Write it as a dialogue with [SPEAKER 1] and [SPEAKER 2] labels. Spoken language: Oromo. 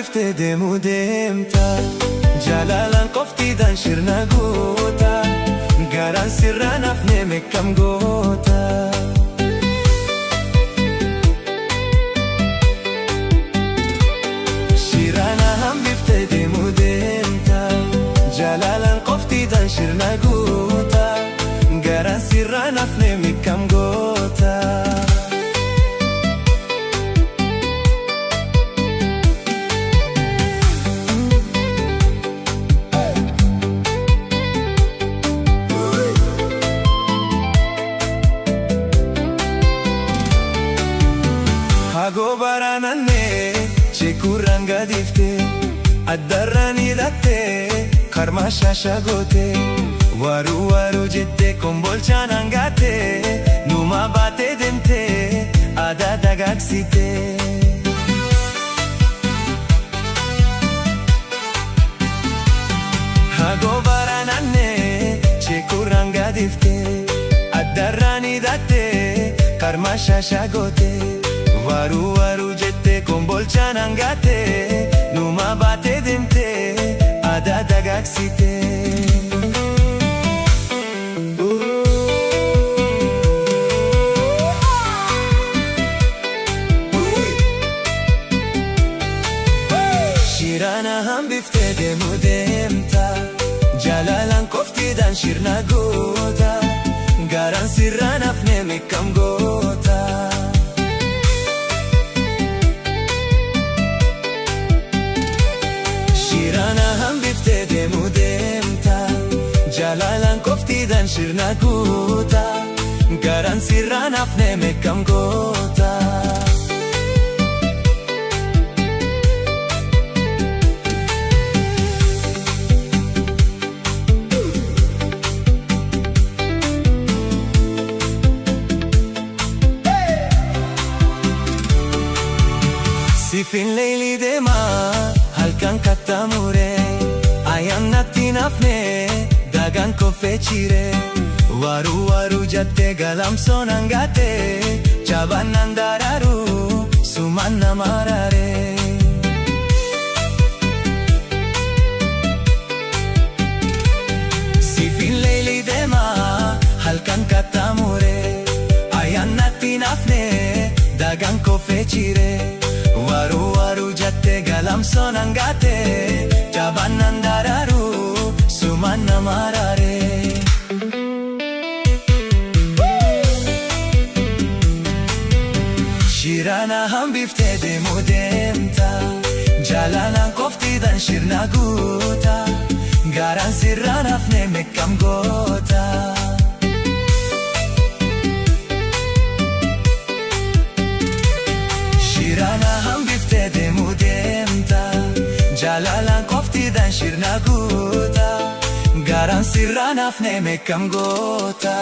[SPEAKER 1] hambiftee deemuu deemta. Jaalalaan qoftiidhaan shirna goota. Garaan sirraan hafnee meeqam goota. Shirana hambiftee deemuu deemta. Jaalalaan qoftiidhaan shirna goota. Garaan sirraan hafnee meeqam goota. Hagoo baraanannee cheekurraan gadiiftee addarraan hidhattee karma shashagootee waaruu waaruu jettee kombolchaan hangaattee numa baatee deemtee aadaa dagaagsitee. Hagoo baraanannee cheekurraan gadiiftee addarraan hidhattee karma shashagootee waaruu waaruu jettee kombolchaan hangaattee numa baatee deemtee aadaa dagaagsitee. Shirana hambiftee deemuu deemta. Jaalalaan qoftiidhaan shirna goota. Garaan sirraan hafnee meeqam goota. Shirana hambiftee deemuu deemta. Jaalalaan qoftiidhaan shirna goota. Garaan sirraan hafnee meeqam goota. Sifin leeyli deemaa halkan kattamuree ayaan natti nafnee dagaan koffee ciree waaruu waaruu jettee galamsoon hangaattee jabaannaan daraaru sumaan nama raaree. Sifin leeyli deemaa halkan kattamuree ayaan natti nafnee dagaan koffee ciree waaruu waaruu jettee galamsoon hangaattee jabaannaan daraaru sumaan nama raaree. Shirana hambiftee deemuu deemta. Jaalalaan qoftiidhaan shirna goota. Garaan sirraan hafnee meeqam goota. Shirana hambiftee deemuu deemta. Jaalalaan qoftiidhaan shirna goota. Garaan sirraan hafnee meeqam goota.